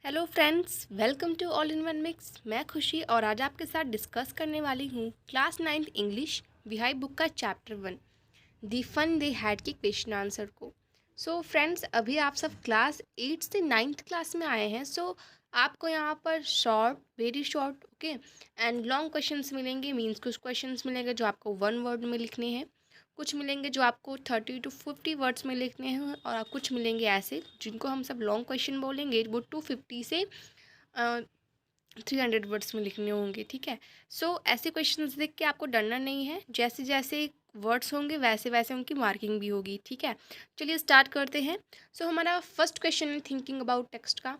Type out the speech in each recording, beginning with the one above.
Hello friends, welcome to all in one mix. मैं खुशी और आज आपके साथ डिस्कस करने वाली हूँ class 9th English Beehive book का chapter 1 the fun they had के क्वेश्चन आंसर को। सो फ्रेंड्स, अभी आप सब क्लास 8 से 9th क्लास में आए हैं। सो आपको यहाँ पर short, very short, okay, and long questions मिलेंगे। मीन्स कुछ क्वेश्चंस मिलेंगे जो आपको 1 वर्ड में लिखने हैं, कुछ मिलेंगे जो आपको 30 to 50 वर्ड्स में लिखने हैं, और कुछ मिलेंगे ऐसे जिनको हम सब लॉन्ग क्वेश्चन बोलेंगे, वो 250 से 300 वर्ड्स में लिखने होंगे। ठीक है। सो ऐसे क्वेश्चंस देख के आपको डरना नहीं है। जैसे जैसे वर्ड्स होंगे वैसे वैसे उनकी मार्किंग भी होगी। ठीक है, चलिए स्टार्ट करते हैं। सो हमारा फर्स्ट क्वेश्चन है थिंकिंग अबाउट टेक्स्ट का।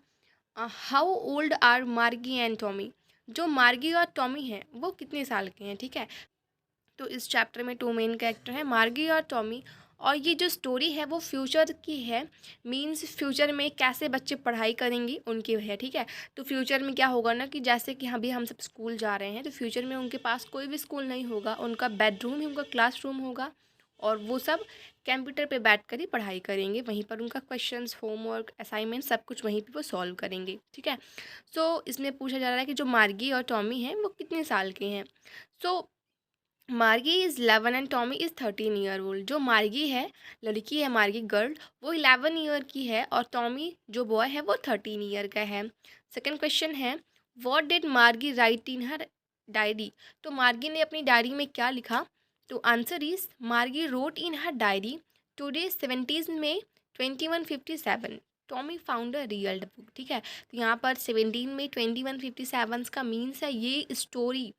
हाउ ओल्ड आर मार्गी एंड टॉमी। जो मार्गी और टॉमी हैं वो कितने साल के हैं। ठीक है, तो इस चैप्टर में 2 मेन कैरेक्टर हैं, मार्गी और टॉमी। और ये जो स्टोरी है वो फ्यूचर की है। मींस फ्यूचर में कैसे बच्चे पढ़ाई करेंगे उनकी है। ठीक है, तो फ्यूचर में क्या होगा ना कि जैसे कि अभी हम सब स्कूल जा रहे हैं, तो फ्यूचर में उनके पास कोई भी स्कूल नहीं होगा, उनका बेडरूम ही उनका क्लासरूम होगा, और वो सब कंप्यूटर पे बैठ कर ही पढ़ाई करेंगे। वहीं पर उनका क्वेश्चंस, होमवर्क, असाइनमेंट सब कुछ वहीं पे वो सॉल्व करेंगे। ठीक है, सो इसमें पूछा जा रहा है कि जो मार्गी और टॉमी हैं वो कितने साल के हैं। सो मार्गी is 11 and Tommy is 13 year old. जो मार्गी है, लड़की है, मार्गी गर्ल, वो 11 ईयर की है, और टॉमी जो बॉय है वो 13 ईयर का है। सेकंड क्वेश्चन है, what did Margie write in her diary. तो मार्गी ने अपनी डायरी में क्या लिखा। तो answer is, Margie wrote in her diary, today 17 मई 2157 Tommy found a real book. ठीक है, तो यहाँ पर 17 मई 2157 का मीन्स है ये स्टोरी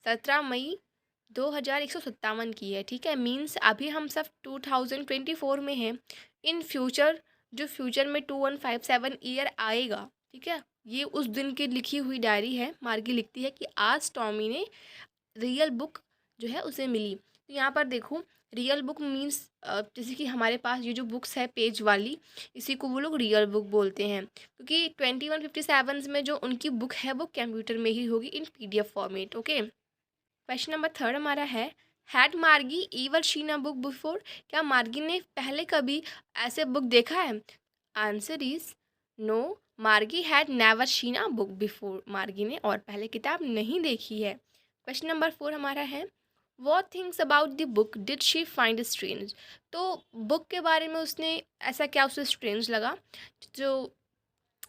17 मई 2157 की है। ठीक है, मीन्स अभी हम सब 2024 में हैं। इन फ्यूचर, जो फ्यूचर में 2157 ईयर आएगा, ठीक है, ये उस दिन की लिखी हुई डायरी है। मार्गी लिखती है कि आज टॉमी ने रियल बुक जो है उसे मिली। तो यहाँ पर देखो, रियल बुक मीन्स जैसे कि हमारे पास ये जो बुक्स है पेज वाली, इसी को वो लोग रियल बुक बोलते हैं, क्योंकि 2157 में जो उनकी बुक है वो कंप्यूटर में ही होगी in PDF format. Okay, question number 3 हमारा है, had Margie ever seen a book before. क्या मार्गी ने पहले कभी ऐसे बुक देखा है। Answer is no, Margie had never seen a book before. Margie ने और पहले किताब नहीं देखी है। क्वेश्चन नंबर 4 हमारा है, what things about the book did she find strange. तो बुक के बारे में उसने ऐसा क्या उसे स्ट्रेंज लगा। जो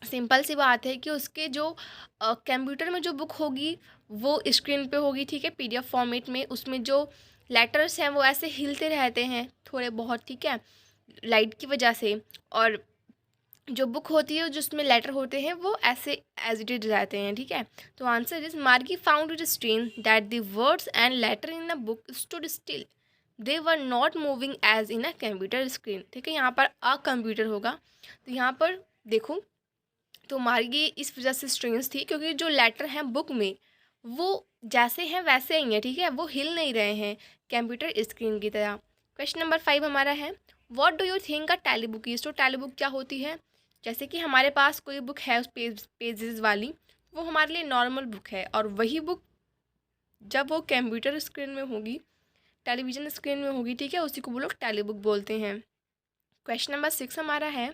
सिंपल सी बात है कि उसके जो कंप्यूटर में जो बुक होगी वो स्क्रीन पे होगी। ठीक है, PDF फॉर्मेट में, उसमें जो लेटर्स हैं वो ऐसे हिलते रहते हैं थोड़े बहुत। ठीक है, लाइट की वजह से। और जो बुक होती है जिसमें लेटर होते हैं वो ऐसे एज इट इज रहते हैं। ठीक है, तो answer is, Margie found it strange that the words and letter in the book stood still, they were not moving as in a computer screen. ठीक है, यहाँ पर अ कंप्यूटर होगा, तो यहाँ पर देखो, तो मार्गी इस वजह से स्ट्रेंज थी क्योंकि जो लेटर हैं बुक में वो जैसे हैं वैसे ही हैं। ठीक है, वो हिल नहीं रहे हैं कंप्यूटर स्क्रीन की तरह। क्वेश्चन नंबर 5 हमारा है, what do you think a tally book is. तो टैली बुक क्या होती है। जैसे कि हमारे पास कोई बुक है उस पेजेस वाली, वो हमारे लिए नॉर्मल बुक है, और वही बुक जब वो कंप्यूटर स्क्रीन में होगी, टेलीविज़न स्क्रीन में होगी, ठीक है, उसी को वो लोग टैली बुक बोलते हैं। क्वेश्चन नंबर 6 हमारा है,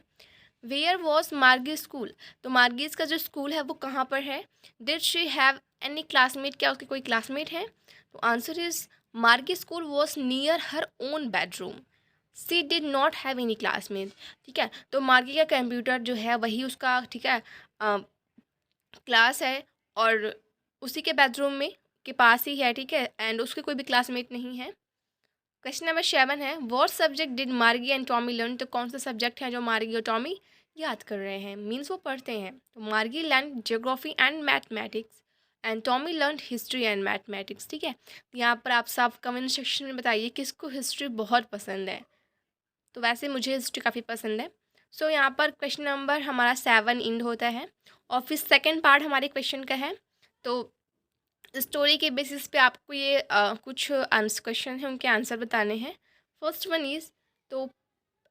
वेयर वॉज मार्गी स्कूल। तो मार्गीज का जो स्कूल है वो कहाँ पर है। Did she have any classmate. क्या उसके कोई क्लासमेट है। तो answer is, Margie school was near her own bedroom, she did not have any classmate. ठीक है, तो मार्गी का कंप्यूटर जो है वही उसका, ठीक है, क्लास है, और उसी के बेडरूम में के पास ही है। ठीक है, एंड उसके कोई भी क्लासमेट नहीं है। क्वेश्चन नंबर 7 है, what subject did Margie and Tommy learn. तो कौन सा सब्जेक्ट है जो मार्गी और टॉमी याद कर रहे हैं, मीन्स वो पढ़ते हैं। तो मार्गी learn geography and mathematics and Tommy learn history and mathematics. ठीक है, यहाँ पर आप सब कमेंट सेक्शन में बताइए किसको हिस्ट्री बहुत पसंद है। तो वैसे मुझे हिस्ट्री काफ़ी पसंद है। सो यहाँ पर क्वेश्चन नंबर हमारा 7 इंड होता है, और फिर सेकेंड पार्ट हमारे क्वेश्चन का है। तो स्टोरी के बेसिस पे आपको ये कुछ क्वेश्चन हैं उनके आंसर बताने हैं। फर्स्ट वन इज़, तो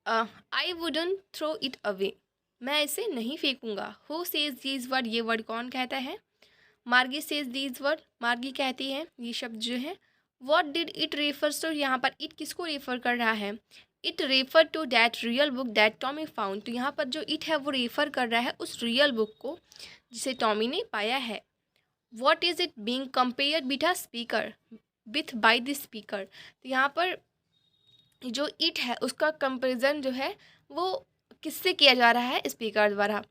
I wouldn't throw it away. मैं इसे नहीं फेंकूंगा। Who says these word. ये वर्ड कौन कहता है। मार्गी सेज दीज वर्ड। मार्गी कहती है ये शब्द जो है। What did it refers to. यहाँ पर इट किसको रेफर कर रहा है। It refer to that real book that Tommy found. तो यहाँ पर जो इट है वो रेफर कर रहा है उस रियल बुक को जिसे टॉमी ने पाया है। What is it being compare with a speaker with by the speaker. तो यहाँ पर जो इट है उसका कंपेरिजन जो है वो किससे किया जा रहा है, स्पीकर द्वारा।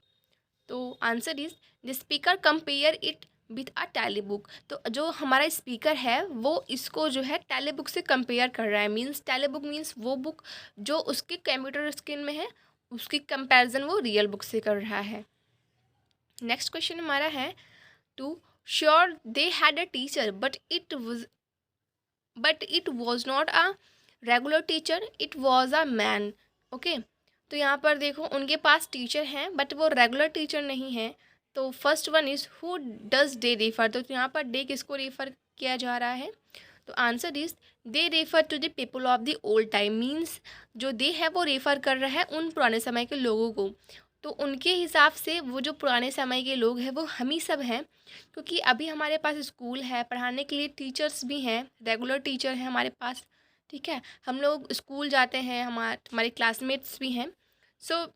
तो answer is the speaker compare it with a tally book. तो जो हमारा स्पीकर है वो इसको जो है टैली बुक से कंपेयर कर रहा है। मीन्स टैली बुक मीन्स वो बुक जो उसके कंप्यूटर स्क्रीन में है, उसकी कंपैरिजन वो रियल बुक से कर रहा है। नेक्स्ट क्वेश्चन हमारा है to sure they had a teacher but it was not a regular teacher, it was a man. Okay, तो यहाँ पर देखो उनके पास टीचर हैं बट वो रेगुलर टीचर नहीं है। तो first one is who does they refer. तो यहाँ पर डे किसको रेफर किया जा रहा है। तो answer is they refer to the people of the old time. Means जो दे है वो रेफर कर रहा है उन पुराने समय के लोगों को। तो उनके हिसाब से वो जो पुराने समय के लोग हैं वो हम ही सब हैं, क्योंकि अभी हमारे पास स्कूल है, पढ़ाने के लिए टीचर्स भी हैं, रेगुलर टीचर हैं हमारे पास। ठीक है, हम लोग स्कूल जाते हैं, हमारे क्लासमेट्स भी हैं। सो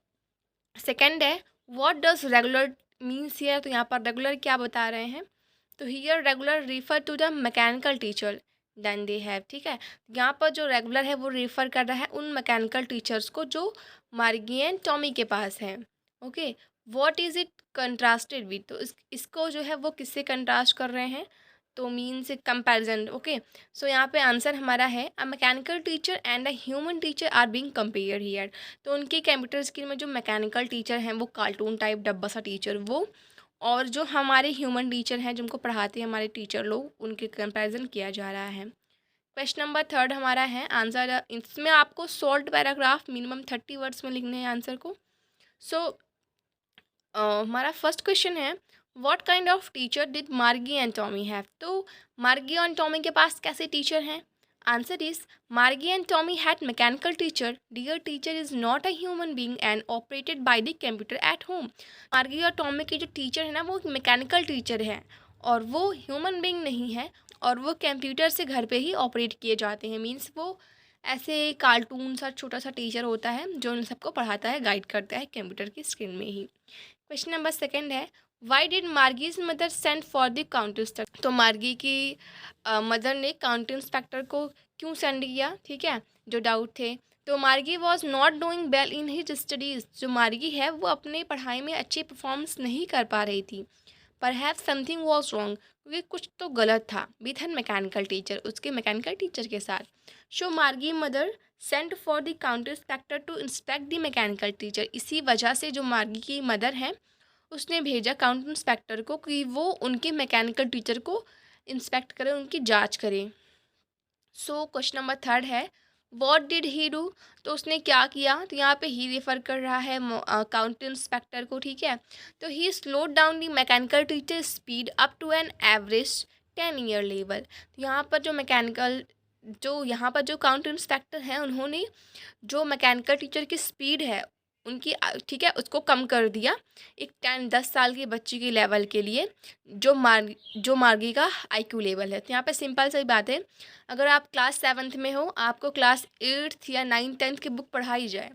सेकंड है what does regular means here. तो यहाँ पर रेगुलर क्या बता रहे हैं। तो here regular refer to the mechanical teacher then they have. ठीक है, यहाँ पर जो रेगुलर है वो रेफर कर रहा है उन मैकेनिकल टीचर्स को जो मार्गी एंड टॉमी के पास हैं। Okay, what is it contrasted with. तो इसको जो है वो किससे कंट्रास्ट कर रहे हैं। तो मीन्स कंपैरिजन। ओके, सो यहाँ पे आंसर हमारा है a mechanical teacher and a human teacher are being compare here. तो उनकी कंप्यूटर स्क्रीन में जो मैकेनिकल टीचर हैं वो कार्टून टाइप डब्बा सा टीचर वो, और जो हमारे ह्यूमन टीचर हैं जिनको पढ़ाते हैं हमारे टीचर लोग, उनके कंपैरिजन किया जा रहा है। क्वेश्चन नंबर थर्ड हमारा है आंसर। इसमें आपको शॉर्ट पैराग्राफ मिनिमम 30 वर्ड्स में लिखने हैं आंसर को। सो हमारा फर्स्ट क्वेश्चन है what kind of teacher did Margie and Tommy have. तो मार्गी एंड टॉमी के पास कैसे टीचर हैं। Answer is Margie and Tommy had mechanical teacher. Their teacher is not a human being and operated by the computer at home. Margie और Tommy के जो teacher है ना वो मैकेनिकल टीचर है और वो ह्यूमन बीइंग नहीं है, और वो कंप्यूटर से घर पे ही ऑपरेट किए जाते हैं। मीन्स वो ऐसे कार्टून सा छोटा सा टीचर होता है जो उन सबको पढ़ाता है, गाइड करता है कंप्यूटर की स्क्रीन में ही। क्वेश्चन नंबर सेकंड है why did Margie's mother send for the county inspector. तो मार्गी की मदर ने काउंटी इंस्पेक्टर को क्यों सेंड किया। ठीक है, जो डाउट थे। तो मार्गी was not doing well in his studies. जो मार्गी है वो अपने पढ़ाई में अच्छे परफॉर्मेंस नहीं कर पा रही थी। परहैप्स समथिंग वॉज रॉन्ग, क्योंकि कुछ तो गलत था विथ हर मैकेनिकल टीचर, उसके मैकेनिकल टीचर के साथ। So Margie mother sent for the county inspector to inspect the mechanical teacher. इसी वजह से जो मार्गी की मदर है उसने भेजा काउंटी इंस्पेक्टर को कि वो उनके मैकेनिकल टीचर को इंस्पेक्ट करे, उनकी जांच करे। सो क्वेश्चन नंबर थर्ड है वॉट डिड ही डू। तो उसने क्या किया। तो यहाँ पे ही रेफर कर रहा है काउंटी इंस्पेक्टर को। ठीक है, तो he slowed down the mechanical teacher speed up to an average 10 year level. तो यहाँ पर जो काउंटी इंस्पेक्टर हैं उन्होंने जो मैकेनिकल टीचर की स्पीड है उनकी ठीक है उसको कम कर दिया एक 10 साल की बच्ची के लेवल के लिए, जो मार्गी का आईक्यू लेवल है। तो यहाँ पे सिंपल सी बात है, अगर आप क्लास 7th में हो, आपको क्लास 8th या 9th 10th की बुक पढ़ाई जाए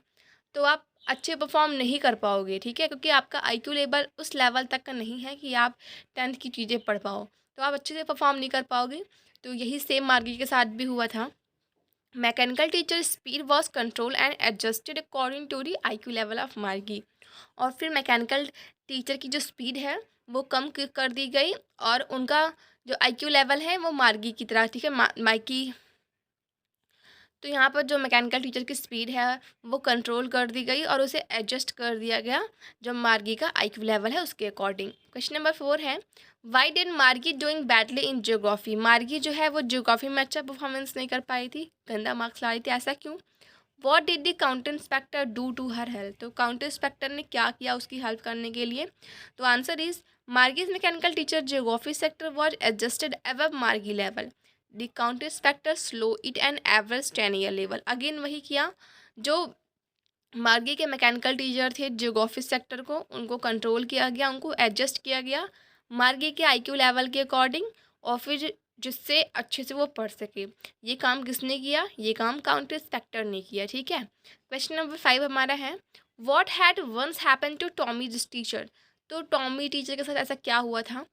तो आप अच्छे परफॉर्म नहीं कर पाओगे। ठीक है, क्योंकि आपका आईक्यू लेवल उस लेवल तक का नहीं है कि आप 10th की चीज़ें पढ़ पाओ, तो आप अच्छे से परफॉर्म नहीं कर पाओगे। तो यही सेम मार्गी के साथ भी हुआ था। Mechanical teacher speed was control and adjusted according to the IQ level of Margie. और फिर मैकेनिकल टीचर की जो स्पीड है वो कम कर दी गई और उनका जो आईक्यू लेवल है वो मार्गी की तरह। ठीक है, माइकी। तो यहाँ पर जो मैकेनिकल टीचर की स्पीड है वो कंट्रोल कर दी गई और उसे एडजस्ट कर दिया गया जो मार्गी का आईक्यू लेवल है उसके अकॉर्डिंग। क्वेश्चन नंबर 4 है वाई डिड मार्गी डूइंग बैडली इन जियोग्राफी। मार्गी जो है वो जियोग्राफी में अच्छा परफॉर्मेंस नहीं कर पाई थी, गंदा मार्क्स ला रही थी, ऐसा क्यों। What did the county inspector do to her help. तो काउंटी इंस्पेक्टर ने क्या किया उसकी हेल्प करने के लिए। तो answer is Margie's mechanical teacher geography sector was adjusted above Margie level. The county inspector slow it an average 10 year level. Again वही किया, जो मार्गी के मैकेनिकल टीचर थे जियोग्राफी सेक्टर को उनको कंट्रोल किया गया, उनको एडजस्ट किया गया मार्गी के आईक्यू लेवल के अकॉर्डिंग, और फिर जिससे अच्छे से वो पढ़ सके। ये काम किसने किया, ये काम काउंटी इंस्पेक्टर ने किया। ठीक है, क्वेश्चन नंबर 5 हमारा है what had once happen to Tommy this teacher. तो टॉमी टीचर के साथ ऐसा क्या हुआ था?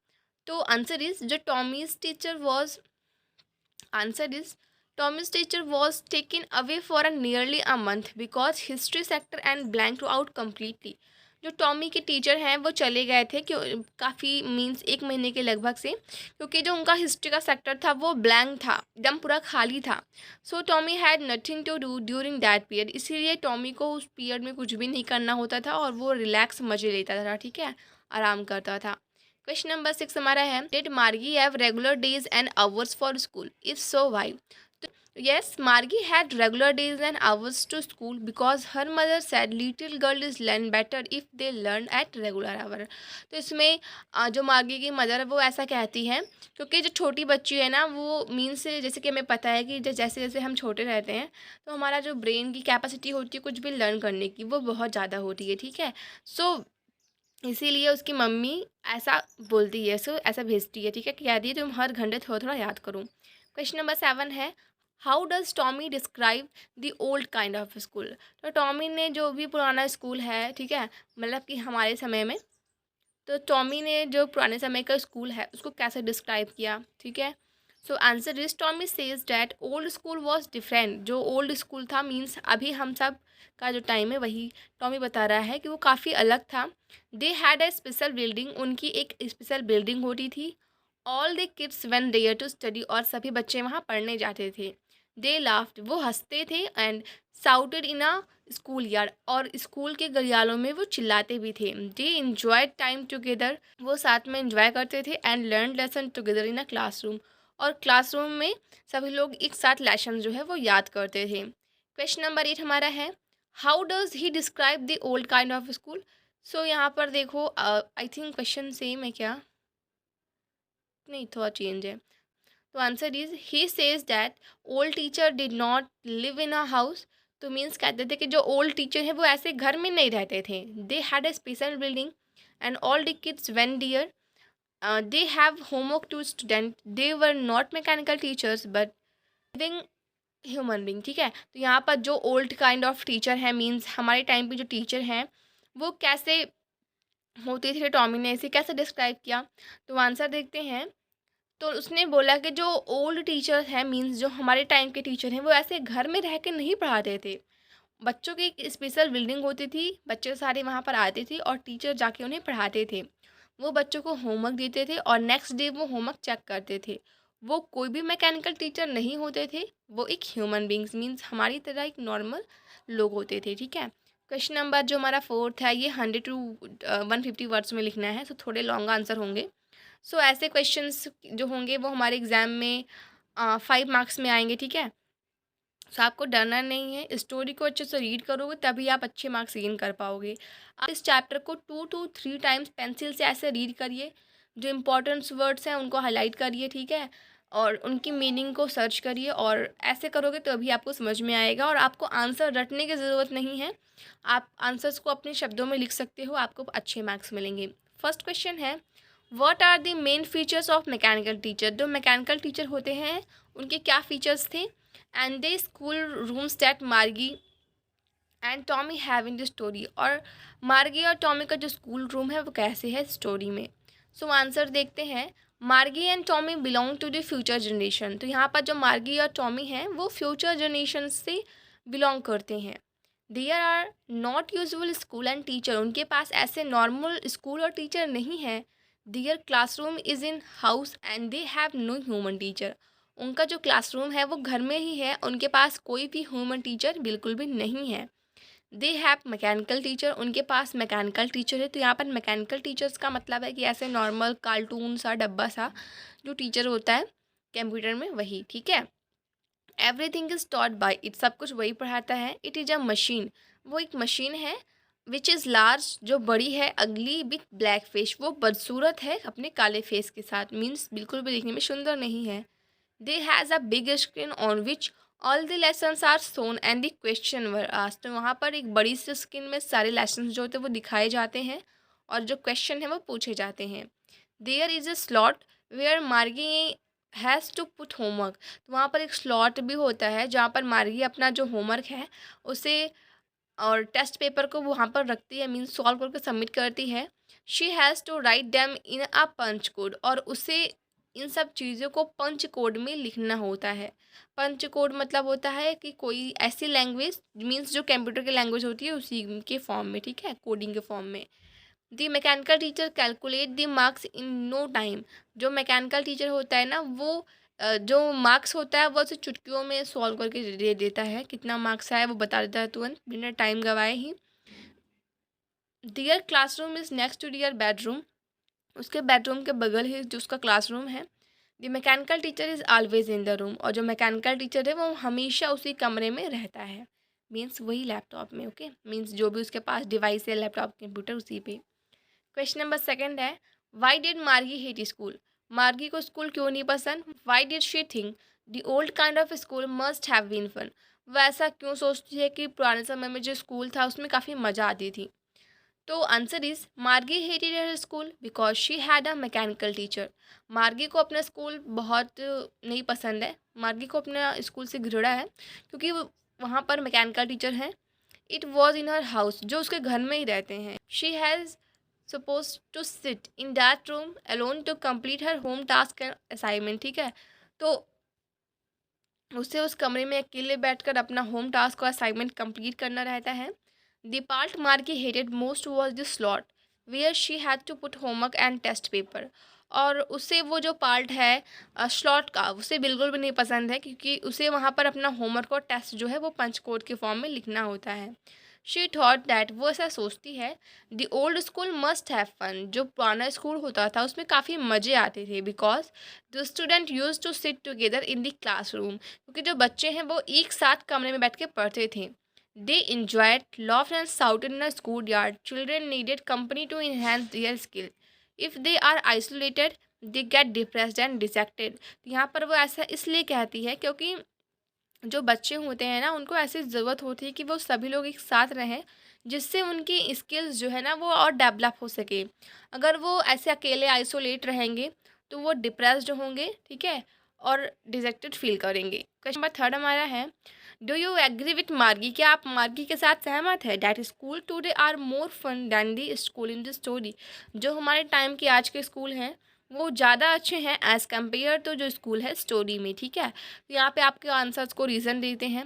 तो आंसर इज जो Tommy's teacher was answer is Tommy's teacher was taken away for a nearly a month because history sector and blank out completely. जो टॉमी के टीचर हैं वो चले गए थे क्यों, काफ़ी मीन्स एक महीने के लगभग से, क्योंकि जो उनका हिस्ट्री का सेक्टर था वो ब्लैंक था, एकदम पूरा खाली था। So Tommy had nothing to do during that period, इसीलिए टॉमी को उस पीरियड में कुछ भी नहीं करना होता था और वो रिलैक्स मजे लेता था, ठीक है, आराम करता था। क्वेश्चन नंबर 6 हमारा है, did Margie have regular days and hours for school, if so why? Yes, Margie had regular days and hours to school because her mother said little girl is learn better if they learn at regular hour। तो इसमें जो मार्गी की mother है वो ऐसा कहती है, क्योंकि जो छोटी बच्ची है ना वो मीन्स से, जैसे कि हमें पता है कि जैसे जैसे हम छोटे रहते हैं तो हमारा जो ब्रेन की कैपेसिटी होती है कुछ भी लर्न करने की वो बहुत ज़्यादा होती है, ठीक है। सो इसीलिए उसकी मम्मी ऐसा बोलती है, सो ऐसा भेजती है, ठीक है, कि कहती है तुम हर घंटे थोड़ा थोड़ा याद करो। क्वेश्चन नंबर 7 है, how does Tommy describe the old kind of school? तो टॉमी ने जो भी पुराना स्कूल है, ठीक है, मतलब कि हमारे समय में, तो टॉमी ने जो पुराने समय का स्कूल है उसको कैसे डिस्क्राइब किया, ठीक है। So answer is Tommy says that old school was different. जो ओल्ड स्कूल था मीन्स अभी हम सब का जो टाइम है वही टॉमी बता रहा है कि वो काफ़ी अलग था। They had a special building, उनकी एक स्पेशल बिल्डिंग होती थी। All the kids went there to study, और सभी बच्चे वहाँ पढ़ने जाते थे। दे लाफ्ड, वो हंसते थे, and shouted in a school yard, और स्कूल के गलियालों में वो चिल्लाते भी थे। दे इंजॉयड टाइम टुगेदर, वो साथ में इंजॉय करते थे। And learn lesson together in a classroom, और क्लासरूम में सभी लोग एक साथ लेसन जो है वो याद करते थे। क्वेश्चन नंबर 8 हमारा है, how does he describe the old kind of school? So यहाँ पर देखो, आई थिंक क्वेश्चन सेम है क्या, नहीं थोड़ा चेंज है। तो answer is he says that old teacher did not live in a house. तो मीन्स कहते थे कि जो ओल्ड टीचर है वो ऐसे घर में नहीं रहते थे। They had a special building and all the kids went there, they have homework to student, they were not mechanical teachers but living human being, ठीक है। तो यहाँ पर जो ओल्ड काइंड ऑफ टीचर है मीन्स हमारे टाइम पे जो टीचर हैं वो कैसे होते थे, टॉमी ने इसे कैसे डिस्क्राइब किया। तो आंसर देखते हैं। तो उसने बोला कि जो ओल्ड टीचर हैं मीन्स जो हमारे टाइम के टीचर हैं वो ऐसे घर में रह के नहीं पढ़ाते थे। बच्चों की एक स्पेशल बिल्डिंग होती थी, बच्चे सारे वहाँ पर आते थे और टीचर जाके उन्हें पढ़ाते थे। वो बच्चों को होमवर्क देते थे और नेक्स्ट डे वो होमवर्क चेक करते थे। वो कोई भी मैकेनिकल टीचर नहीं होते थे, वो एक ह्यूमन बींग्स मीन्स हमारी तरह एक नॉर्मल लोग होते थे, ठीक है। क्वेश्चन नंबर जो हमारा 4 है ये 100 टू 150 वर्ड्स में लिखना है, तो थोड़े लॉन्ग आंसर होंगे। सो ऐसे क्वेश्चंस जो होंगे वो हमारे एग्ज़ाम में 5 मार्क्स में आएंगे, ठीक है। सो आपको डरना नहीं है, स्टोरी को अच्छे से रीड करोगे तभी आप अच्छे मार्क्स गेन कर पाओगे। आप इस चैप्टर को 2 to 3 टाइम्स पेंसिल से ऐसे रीड करिए, जो इम्पोर्टेंट्स वर्ड्स हैं उनको हाईलाइट करिए, ठीक है, और उनकी मीनिंग को सर्च करिए, और ऐसे करोगे तो अभी आपको समझ में आएगा। और आपको आंसर रटने की ज़रूरत नहीं है, आप आंसर्स को अपने शब्दों में लिख सकते हो, आपको अच्छे मार्क्स मिलेंगे। फर्स्ट क्वेश्चन है, what are the main features of mechanical teacher? जो मैकेनिकल टीचर होते हैं उनके क्या फीचर्स थे? And they school rooms that Margie and Tommy have in the story, और मार्गी और टॉमी का जो स्कूल रूम है वो कैसे है स्टोरी में। सो आंसर देखते हैं। Margie and Tommy belong to the future generation. तो यहाँ पर जो मार्गी और टॉमी हैं वो फ्यूचर जनरेशन से बिलोंग करते हैं। There are not usual school and teacher, उनके पास ऐसे नॉर्मल स्कूल और टीचर नहीं है। Their classroom is in house and they have no human teacher, उनका जो क्लासरूम है वो घर में ही है, उनके पास कोई भी ह्यूमन टीचर बिल्कुल भी नहीं है। दे हैव मैकेनिकल टीचर, उनके पास मैकेनिकल टीचर है। तो यहाँ पर मैकेनिकल टीचर्स का मतलब है कि ऐसे नॉर्मल कार्टून सा डब्बा सा जो टीचर होता है कंप्यूटर में वही, ठीक है। Everything is taught by it, सब कुछ वही पढ़ाता है। इट इज़ अ मशीन, वो एक मशीन है। विच इज़ लार्ज, जो बड़ी है। अगली विथ ब्लैक फेस, वो बदसूरत है अपने काले फेस के साथ, मीन्स बिल्कुल भी दिखने में सुंदर नहीं है। They has a big screen on which all the lessons are shown and the question were asked. तो वहाँ पर एक बड़ी सी स्क्रीन में सारे लेसन्स जो होते हैं वो दिखाए जाते हैं और जो क्वेश्चन है वो पूछे जाते हैं। There is a slot where Margie has to put homework. तो वहाँ पर एक स्लॉट भी होता है जहाँ पर मार्गी अपना जो होमवर्क है उसे और टेस्ट पेपर को वहाँ पर रखती है, मीन्स सॉल्व करके सबमिट करती है। She has to write them in a punch code, और उसे इन सब चीज़ों को पंच कोड में लिखना होता है। पंच कोड मतलब होता है कि कोई ऐसी लैंग्वेज, मीन्स जो कंप्यूटर की लैंग्वेज होती है उसी के फॉर्म में, ठीक है, कोडिंग के फॉर्म में। The mechanical teacher calculate the marks in no time. जो मैकेनिकल टीचर होता है ना, वो जो मार्क्स होता है वो उसे चुटकियों में सॉल्व करके दे देता है, कितना मार्क्स आया वो बता देता है तुरंत, बिना टाइम गवाए ही। Their classroom is next to their bedroom. उसके बेडरूम के बगल ही जो उसका क्लासरूम है। The mechanical teacher is always in the room. और जो मैकेनिकल टीचर है वो हमेशा उसी कमरे में रहता है, मीन्स वही लैपटॉप में, ओके, मीन्स जो भी उसके पास डिवाइस है, लैपटॉप, कंप्यूटर, उसी पे। क्वेश्चन नंबर सेकंड है, why did Margie hate school. Margie को स्कूल क्यों नहीं पसंद? Why did she think the old kind of school must have been fun. वह ऐसा क्यों सोचती है कि पुराने समय में जो स्कूल था उसमें काफ़ी मज़ा आती थी? तो आंसर इज, मार्गी hated her school because she had a mechanical teacher. मार्गी को अपना स्कूल बहुत नहीं पसंद है, मार्गी को अपना स्कूल से घृणा है क्योंकि वहाँ पर मैकेनिकल टीचर हैं। It was in her house, जो उसके घर में ही रहते हैं। She has suppose to sit in that room alone to complete her home task and assignment, ठीक है। तो उसे उस कमरे में अकेले बैठकर अपना होम टास्क और असाइनमेंट कंप्लीट करना रहता है। The part Margie hated most was the slot where she had to put homework and test paper. और उसे वो जो पार्ट है स्लॉट का, उसे बिल्कुल भी नहीं पसंद है क्योंकि उसे वहाँ पर अपना होमवर्क और टेस्ट जो है वो पंच कोड के फॉर्म में लिखना होता है। शी थॉट दैट, वो ऐसा सोचती है, the old school must have fun. जो पुराना स्कूल होता था उसमें काफ़ी मज़े आते थे because the student use to sit together in the classroom. क्योंकि जो बच्चे हैं वो एक साथ कमरे में बैठ के पढ़ते थे। दे enjoyed, laughed and shouted in a schoolyard. Children needed company to enhance their skill. If they are isolated, they get depressed and dejected. यहाँ पर वो ऐसा इसलिए कहती है क्योंकि जो बच्चे होते हैं ना, उनको ऐसी ज़रूरत होती है कि वो सभी लोग एक साथ रहें, जिससे उनकी स्किल्स जो है ना वो और डेवलप हो सके। अगर वो ऐसे अकेले आइसोलेट रहेंगे तो वो डिप्रेस्ड होंगे, ठीक है, और डिजेक्टेड फील करेंगे। क्वेश्चन नंबर थर्ड हमारा है, डू यू एग्री विथ मार्गी। क्या आप मार्गी के साथ सहमत है? That school today are more fun than the school in the story. जो हमारे टाइम के आज के स्कूल हैं वो ज़्यादा अच्छे हैं एज़ कम्पेयर तो जो स्कूल है स्टोरी में, ठीक है। तो यहाँ पे आपके आंसर्स को रीज़न देते हैं,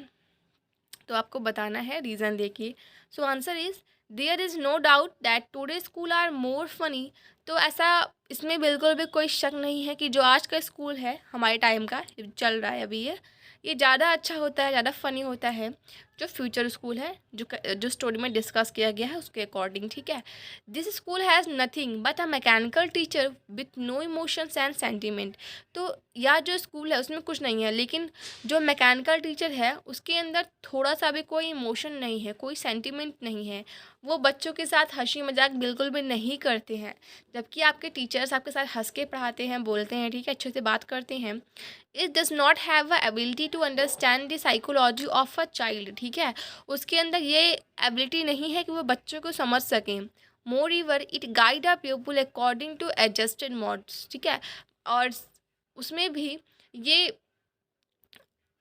तो आपको बताना है, रीज़न देखिए। So answer is, there is no doubt that today school are more funny. तो ऐसा इसमें बिल्कुल भी कोई शक नहीं है कि जो आज का स्कूल है हमारे टाइम का चल रहा है अभी, ये ज़्यादा अच्छा होता है, ज़्यादा फ़नी होता है जो फ्यूचर स्कूल है, जो स्टोरी में डिस्कस किया गया है उसके अकॉर्डिंग, ठीक है। This school has nothing but a mechanical teacher with no emotions and sentiment. तो यह जो स्कूल है उसमें कुछ नहीं है, लेकिन जो मैकेनिकल टीचर है उसके अंदर थोड़ा सा भी कोई इमोशन नहीं है, कोई सेंटिमेंट नहीं है। वो बच्चों के साथ हंसी मजाक बिल्कुल भी नहीं करते हैं, जबकि आपके टीचर्स आपके साथ हंस के पढ़ाते हैं, बोलते हैं, ठीक है, अच्छे से बात करते हैं। It does not have a ability to understand the psychology of a child, ठीक है। उसके अंदर ये एबिलिटी नहीं है कि वो बच्चों को समझ सकें। Moreover it guide a people according to adjusted modes, ठीक है। और उसमें भी ये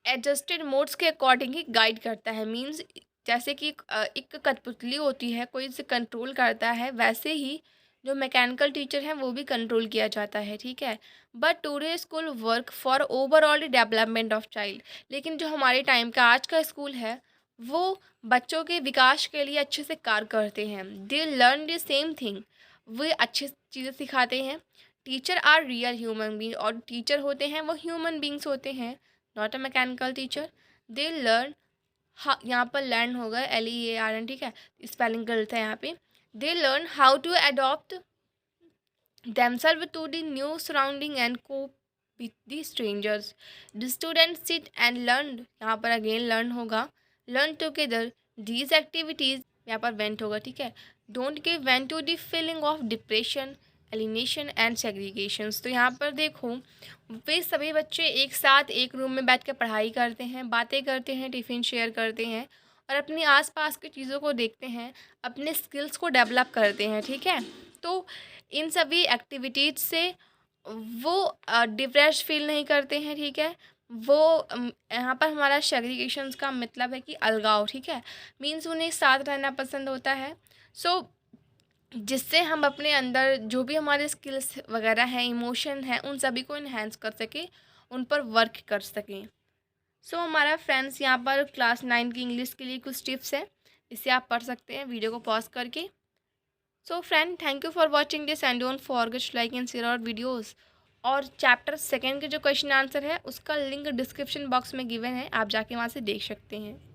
एडजस्टेड मोड्स के अकॉर्डिंग ही गाइड करता है। मीन्स जैसे कि एक कठपुतली होती है, कोई इसे कंट्रोल करता है, वैसे ही जो मैकेनिकल टीचर हैं वो भी कंट्रोल किया जाता है, ठीक है। But today school work for overall development of child. लेकिन जो हमारे टाइम का आज का स्कूल है वो बच्चों के विकास के लिए अच्छे से कार्य करते हैं। They learn the same thing, वे अच्छी चीज़ें सिखाते हैं। Teacher are real human being, और टीचर होते हैं वो ह्यूमन बींग्स होते हैं, not a mechanical teacher. They learn, हाँ यहाँ पर लर्न होगा LEARN, ठीक है, स्पेलिंग गलत है यहाँ पे। They learn how to adopt themselves to the new surrounding and cope with the strangers. The students sit and learn, यहाँ पर अगेन लर्न होगा, learn together these activities, यहाँ पर went होगा, ठीक है। don't give vent to the feeling of depression, alienation and segregations। तो यहाँ पर देखो, वे सभी बच्चे एक साथ एक रूम में बैठ कर पढ़ाई करते हैं, बातें करते हैं, टिफ़िन शेयर करते हैं और अपनी आसपास की चीज़ों को देखते हैं, अपने स्किल्स को डेवलप करते हैं, ठीक है। तो इन सभी एक्टिविटीज़ से वो डिप्रेस फील नहीं करते हैं, ठीक है। वो यहाँ पर हमारा सेग्रीगेशंस का मतलब है कि अलगाव, ठीक है, मीन्स उन्हें साथ रहना पसंद होता है। सो जिससे हम अपने अंदर जो भी हमारे स्किल्स वगैरह हैं, इमोशन हैं, उन सभी को इन्हेंस कर सकें, उन पर वर्क कर सकें। सो हमारा फ्रेंड्स यहाँ पर क्लास 9 की इंग्लिश के लिए कुछ टिप्स हैं, इसे आप पढ़ सकते हैं वीडियो को पॉज करके। So friend, thank you for watching this and don't forget to like and share our videos. और चैप्टर 2 के जो क्वेश्चन आंसर है उसका लिंक डिस्क्रिप्शन बॉक्स में गिवन है, आप जाके वहाँ से देख सकते हैं।